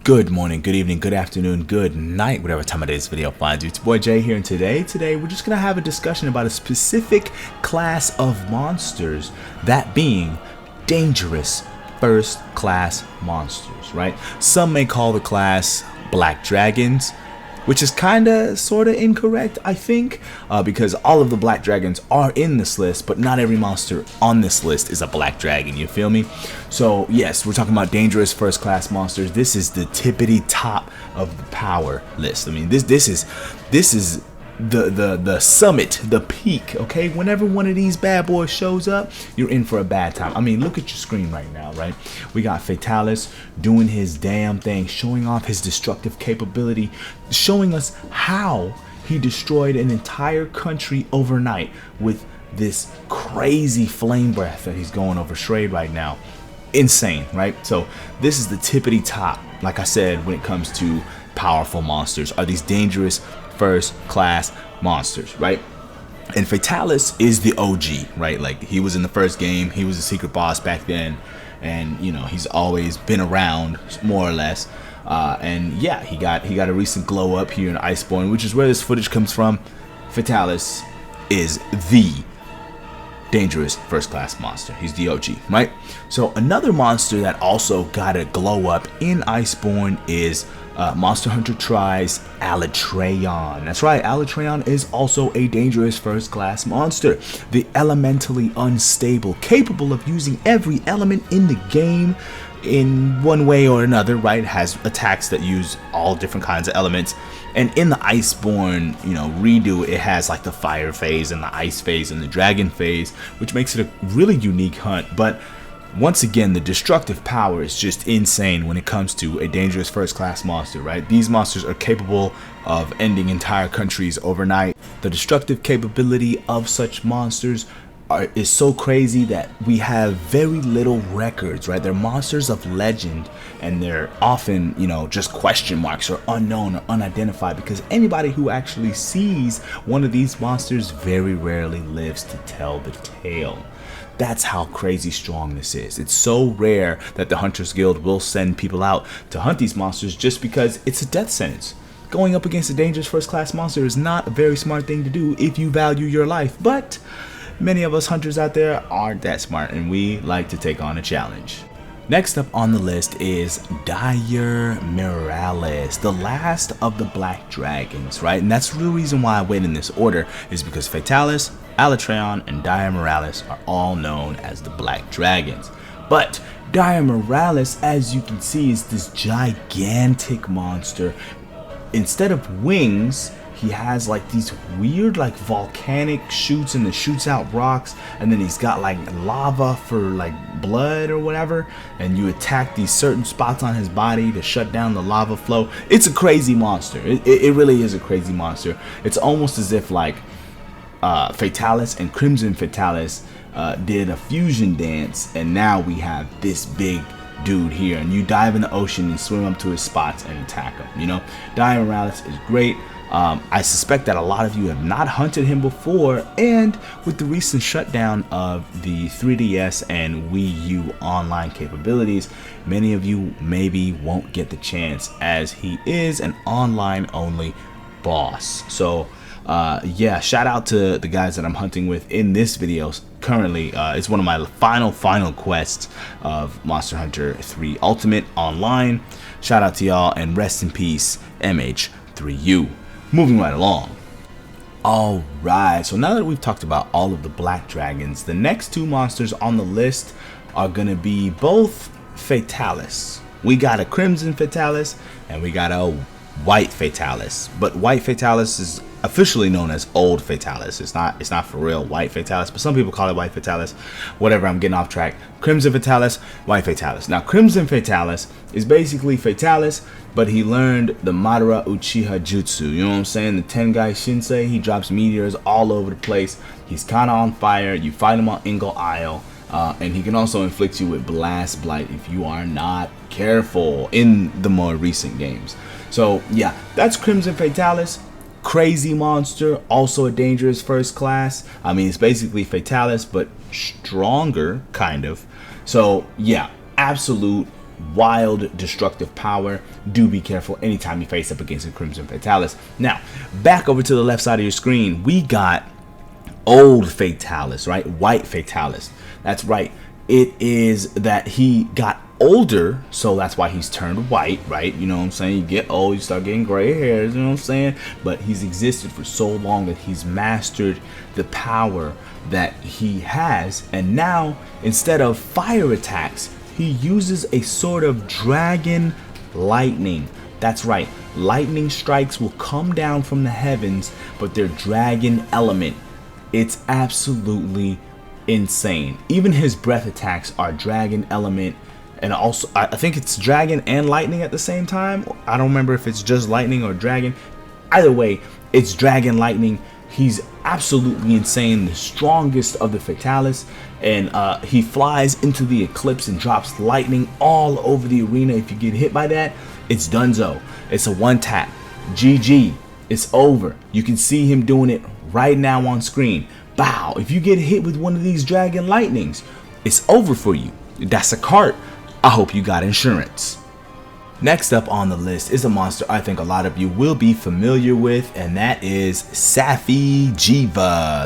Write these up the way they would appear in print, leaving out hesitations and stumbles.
Good morning, good evening, good afternoon, good night, whatever time of day this video finds you. It's your boy Jay here, and today we're just going to have a discussion about a specific class of monsters, that being dangerous first class monsters, right? Some may call the class black dragons, which is sorta incorrect, I think, because all of the black dragons are in this list, but not every monster on this list is a black dragon, you feel me? So yes, we're talking about dangerous first class monsters. This is the tippity top of the power list. I mean, this is the summit, the peak, okay? Whenever one of these bad boys shows up, you're in for a bad time. I mean, look at your screen right now, right? We got Fatalis doing his damn thing, showing off his destructive capability, showing us how he destroyed an entire country overnight with this crazy flame breath that he's going over Shrade right now. Insane, right? So this is the tippity top, like I said, when it comes to powerful monsters, are these dangerous first class monsters, right? And Fatalis is the OG, right? Like, he was in the first game, he was a secret boss back then, and you know, he's always been around more or less. And yeah, he got a recent glow up here in Iceborne, which is where this footage comes from. Fatalis is the dangerous first class monster. He's the OG, right? So another monster that also got a glow up in Iceborne is Monster Hunter tries Alatreon. That's right, Alatreon is also a dangerous first class monster. The elementally unstable, capable of using every element in the game in one way or another, right? Has attacks that use all different kinds of elements. And in the Iceborne, you know, redo, it has like the fire phase and the ice phase and the dragon phase, which makes it a really unique hunt. But once again, the destructive power is just insane when it comes to a dangerous first class monster, right? These monsters are capable of ending entire countries overnight. The destructive capability of such monsters is so crazy that we have very little records, right? They're monsters of legend, and they're often, you know, just question marks or unknown or unidentified, because anybody who actually sees one of these monsters very rarely lives to tell the tale. That's how crazy strong this is. It's so rare that the Hunters Guild will send people out to hunt these monsters just because it's a death sentence. Going up against a dangerous first class monster is not a very smart thing to do if you value your life, but many of us hunters out there aren't that smart, and we like to take on a challenge. Next up on the list is Miralis, the last of the black dragons, right? And that's the reason why I went in this order, is because Fatalis, Alatreon, and Miralis are all known as the black dragons. But Miralis, as you can see, is this gigantic monster. Instead of wings, he has like these weird like volcanic shoots, and it shoots out rocks, and then he's got like lava for like blood or whatever, and you attack these certain spots on his body to shut down the lava flow. It's a crazy monster. It really is a crazy monster. It's almost as if like Fatalis and Crimson Fatalis did a fusion dance, and now we have this big dude here, and you dive in the ocean and swim up to his spots and attack him. You know, Miralis is great. I suspect that a lot of you have not hunted him before, and with the recent shutdown of the 3DS and Wii U online capabilities, many of you maybe won't get the chance, as he is an online only boss. So yeah, shout out to the guys that I'm hunting with in this video currently. It's one of my final quests of Monster Hunter 3 Ultimate online. Shout out to y'all, and rest in peace MH3U. Moving right along. Alright, so now that we've talked about all of the black dragons, the next two monsters on the list are going to be both Fatalis. We got a Crimson Fatalis and we got a White Fatalis. But White Fatalis is officially known as Old Fatalis. It's not for real White Fatalis, but some people call it White Fatalis. Whatever, I'm getting off track. Crimson Fatalis, White Fatalis. Now, Crimson Fatalis is basically Fatalis, but he learned the Madara Uchiha Jutsu. You know what I'm saying? The Tengai Shinsei. He drops meteors all over the place. He's kind of on fire. You fight him on Ingle Isle. And he can also inflict you with Blast Blight if you are not careful in the more recent games. So yeah, that's Crimson Fatalis. Crazy monster, also a dangerous first class. I mean, it's basically Fatalis, but stronger, kind of. So yeah, absolute wild destructive power. Do be careful anytime you face up against a Crimson Fatalis. Now, back over to the left side of your screen, we got old Fatalis, right? White Fatalis. That's right. It is that he got older, so that's why he's turned white, right? You know what I'm saying? You get old, you start getting gray hairs, you know what I'm saying? But he's existed for so long that he's mastered the power that he has, and now instead of fire attacks, he uses a sort of dragon lightning. That's right, lightning strikes will come down from the heavens, but they're dragon element. It's absolutely insane. Even his breath attacks are dragon element, and also I think it's dragon and lightning at the same time. I don't remember if it's just lightning or dragon. Either way, it's dragon lightning. He's absolutely insane, the strongest of the Fatalis, and he flies into the eclipse and drops lightning all over the arena. If you get hit by that, it's donezo. It's a one tap. GG. It's over. You can see him doing it right now on screen. Bow. If you get hit with one of these dragon lightnings, it's over for you. That's a cart. I hope you got insurance. Next up on the list is a monster I think a lot of you will be familiar with, and that is Safi'jiva,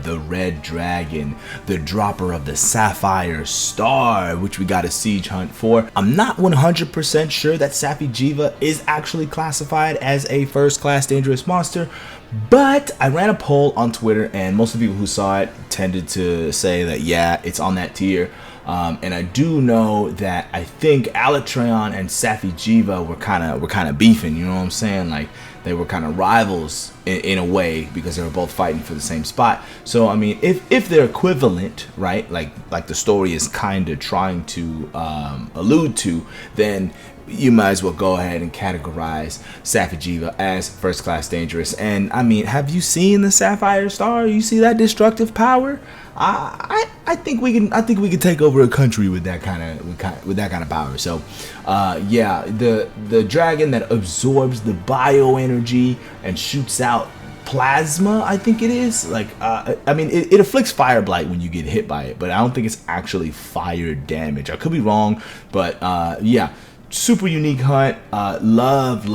the red dragon, the dropper of the sapphire star, which we got a siege hunt for. I'm not 100% sure that Safi'jiva is actually classified as a first class dangerous monster, but I ran a poll on Twitter and most of the people who saw it tended to say that yeah, it's on that tier. And I do know that I think Alatreon and Safi'jiva were kind of beefing, you know what I'm saying? Like they were kind of rivals in a way because they were both fighting for the same spot. So I mean, if they're equivalent, right? Like the story is kind of trying to allude to, then you might as well go ahead and categorize Safi'jiva as first class dangerous. And I mean, have you seen the Sapphire Star? You see that destructive power? I think we can take over a country with that kind of power. So yeah, the dragon that absorbs the bioenergy and shoots out plasma, I think it is. Like I mean, it afflicts fire blight when you get hit by it, but I don't think it's actually fire damage. I could be wrong, but yeah. Super unique hunt. Love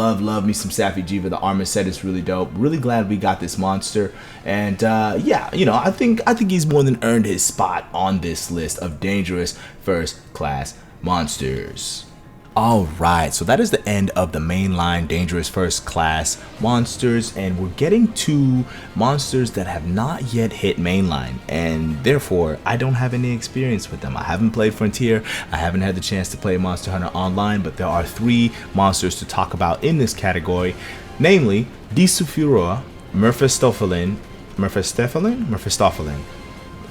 me some Safi'jiva. The armor set is really dope. Really glad we got this monster. And yeah, you know, I think he's more than earned his spot on this list of dangerous first class monsters. Alright, so that is the end of the mainline dangerous first class monsters, and we're getting to monsters that have not yet hit mainline, and therefore I don't have any experience with them. I haven't played Frontier, I haven't had the chance to play Monster Hunter Online, but there are 3 monsters to talk about in this category, namely Disufiroa, Merphistophelin,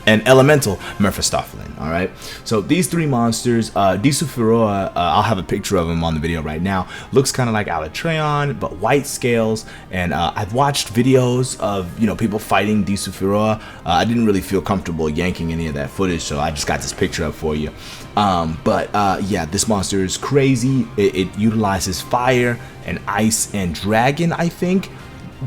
and elemental Merphistophelin. All right, so these 3 monsters, Disufiroa, I'll have a picture of him on the video right now, looks kind of like Alatreon but white scales, and I've watched videos of, you know, people fighting Disufiroa. I didn't really feel comfortable yanking any of that footage, so I just got this picture up for you. But yeah, this monster is crazy. It utilizes fire and ice and dragon, I think,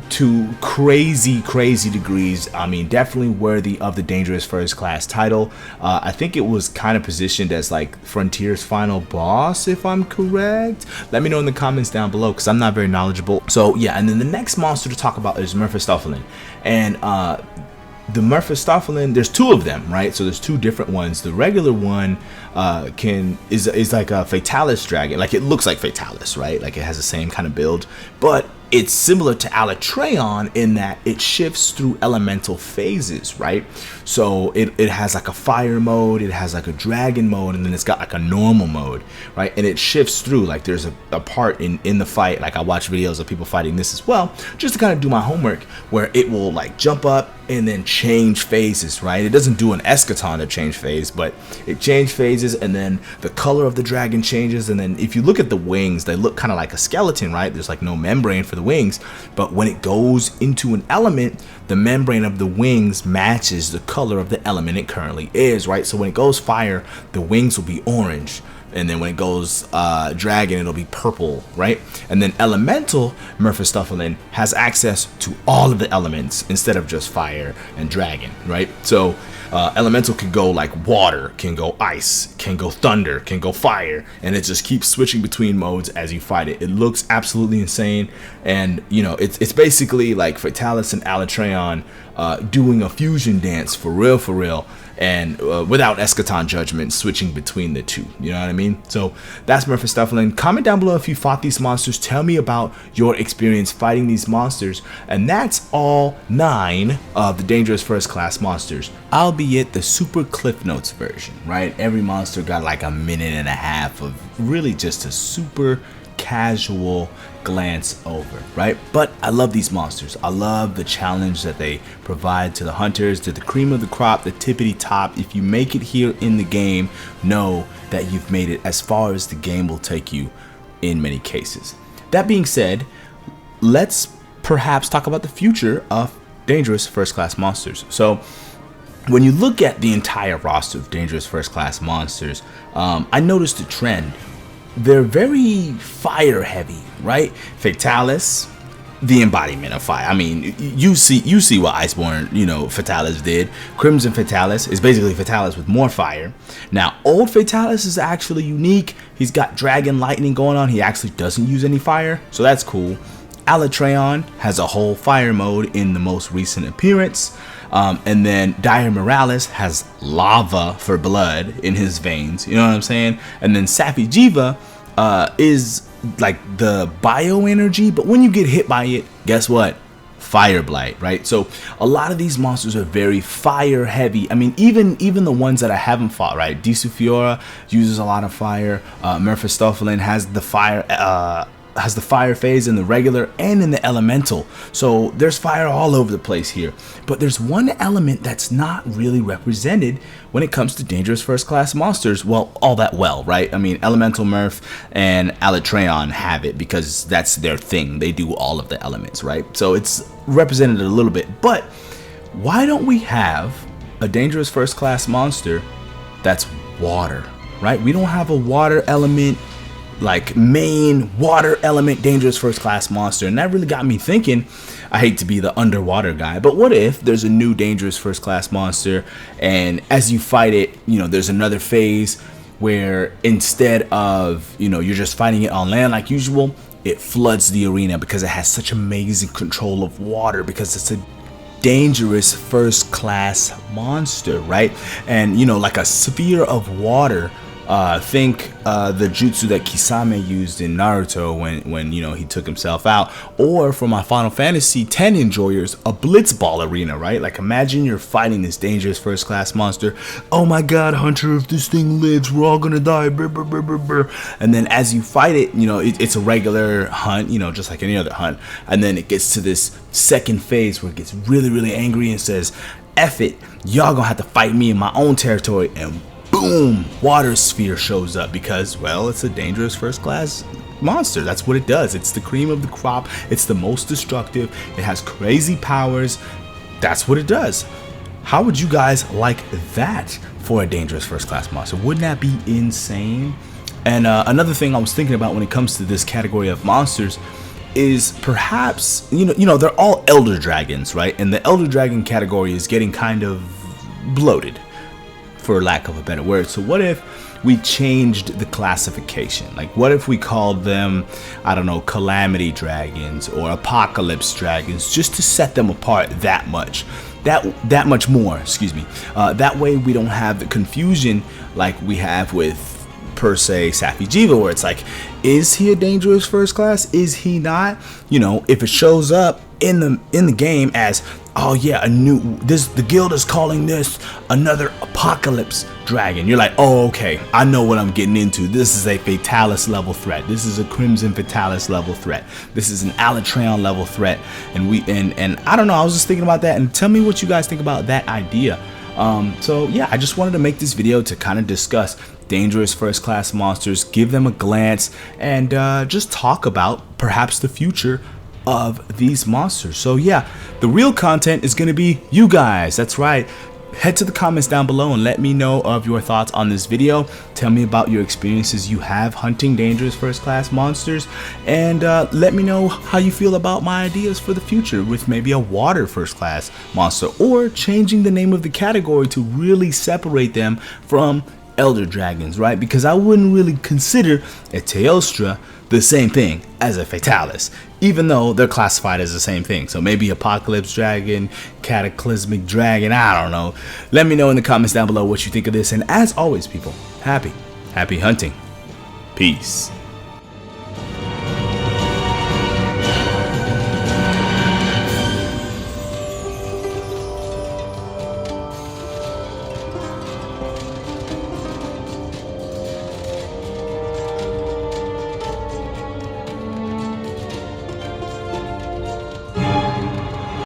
to crazy degrees. I mean, definitely worthy of the dangerous first class title. I think it was kind of positioned as like Frontier's final boss, if I'm correct. Let me know in the comments down below, because I'm not very knowledgeable. So yeah, and then the next monster to talk about is Merphistophelin, and the Merphistophelin, there's 2 of them, right? So there's 2 different ones. The regular one is like a Fatalis dragon. Like, it looks like Fatalis, right? Like, it has the same kind of build, but it's similar to Alatreon in that it shifts through elemental phases, right? So it has like a fire mode, it has like a dragon mode, and then it's got like a normal mode, right? And it shifts through. Like, there's a part in the fight, like I watch videos of people fighting this as well, just to kind of do my homework, where it will like jump up and then change phases, right? It doesn't do an eschaton to change phase, but it changes phases, and then the color of the dragon changes. And then if you look at the wings, they look kind of like a skeleton, right? There's like no membrane for the wings, but when it goes into an element, the membrane of the wings matches the color of the element it currently is, right? So when it goes fire, the wings will be orange. and then when it goes dragon, it'll be purple, right? And then elemental Merphistophelin has access to all of the elements instead of just fire and dragon, right? So elemental can go like water, can go ice, can go thunder, can go fire, and it just keeps switching between modes as you fight it. It looks absolutely insane, and you know, it's basically like Fatalis and Alatreon doing a fusion dance for real, and without Eschaton Judgment switching between the two. You know what I mean? So that's Merphistophelin. Comment down below if you fought these monsters. Tell me about your experience fighting these monsters. And that's all 9 of the Dangerous First Class monsters, albeit the super Cliff Notes version, right? Every monster got like a minute and a half of really just a super casual glance over, right? But I love these monsters. I love the challenge that they provide to the hunters. They're the cream of the crop, the tippity top. If you make it here in the game, know that you've made it as far as the game will take you in many cases. That being said, let's perhaps talk about the future of Dangerous First Class monsters. So when you look at the entire roster of Dangerous First Class monsters, I noticed a trend. They're very fire heavy, right? Fatalis, the embodiment of fire. I mean, you see what Iceborne, you know, Fatalis did. Crimson Fatalis is basically Fatalis with more fire. Now, old Fatalis is actually unique. He's got dragon lightning going on. He actually doesn't use any fire, so that's cool. Alatreon has a whole fire mode in the most recent appearance. And then Miralis has lava for blood in his veins. You know what I'm saying? And then Safi'jiva is like the bioenergy, but when you get hit by it, guess what? Fire blight, right? So a lot of these monsters are very fire heavy. I mean, even the ones that I haven't fought, right? Disufiroa uses a lot of fire. Merphistophelin has the fire phase in the regular and in the elemental. So there's fire all over the place here. But there's one element that's not really represented when it comes to Dangerous First Class monsters. Well, all that well, right? I mean, Elemental Merph and Alatreon have it because that's their thing. They do all of the elements, right? So it's represented a little bit. But why don't we have a Dangerous First Class monster that's water, right? We don't have a water element, like main water element Dangerous First Class monster, and that really got me thinking. I hate to be the underwater guy, but what if there's a new Dangerous First Class monster, and as you fight it, you know, there's another phase where instead of, you know, you're just fighting it on land like usual, it floods the arena because it has such amazing control of water, because it's a Dangerous First Class monster, right? And you know, like a sphere of water. Think the jutsu that Kisame used in Naruto when you know, he took himself out, or for my Final Fantasy X enjoyers, a blitzball arena, right? Like imagine you're fighting this Dangerous First Class monster. Oh my god, Hunter, if this thing lives, we're all gonna die. Brr, brr, brr, brr, brr. And then as you fight it, you know, it's a regular hunt, you know, just like any other hunt, and then it gets to this second phase where it gets really angry and says, F it, y'all gonna have to fight me in my own territory, and boom, water sphere shows up because, well, it's a Dangerous First Class monster. That's what it does. It's the cream of the crop. It's the most destructive. It has crazy powers. That's what it does. How would you guys like that for a Dangerous First Class monster? Wouldn't that be insane? And another thing I was thinking about when it comes to this category of monsters is perhaps, you know, they're all Elder Dragons, right? And the Elder Dragon category is getting kind of bloated, for lack of a better word. So what if we changed the classification? Like, what if we called them, I don't know, Calamity Dragons or Apocalypse Dragons, just to set them apart that much, that much more, excuse me. That way we don't have the confusion like we have with, per se, Safi'jiva, where it's like, is he a Dangerous First Class? Is he not? You know, if it shows up in the game as, oh yeah, the guild is calling this another Apocalypse Dragon, you're like, oh okay, I know what I'm getting into. This is a Fatalis level threat. This is a Crimson Fatalis level threat. This is an Alatreon level threat. And I don't know, I was just thinking about that, and tell me what you guys think about that idea. So yeah, I just wanted to make this video to kind of discuss Dangerous First Class monsters, give them a glance, and just talk about perhaps the future of these monsters. So yeah, the real content is going to be you guys. That's right. Head to the comments down below and let me know of your thoughts on this video. Tell me about your experiences you have hunting dangerous first class monsters, and let me know how you feel about my ideas for the future with maybe a water first class monster, or changing the name of the category to really separate them from elder dragons, right? Because I wouldn't really consider a Teostra the same thing as a Fatalis, even though they're classified as the same thing. So maybe Apocalypse Dragon, Cataclysmic Dragon, I don't know. Let me know in the comments down below what you think of this, and as always, people, happy hunting. Peace.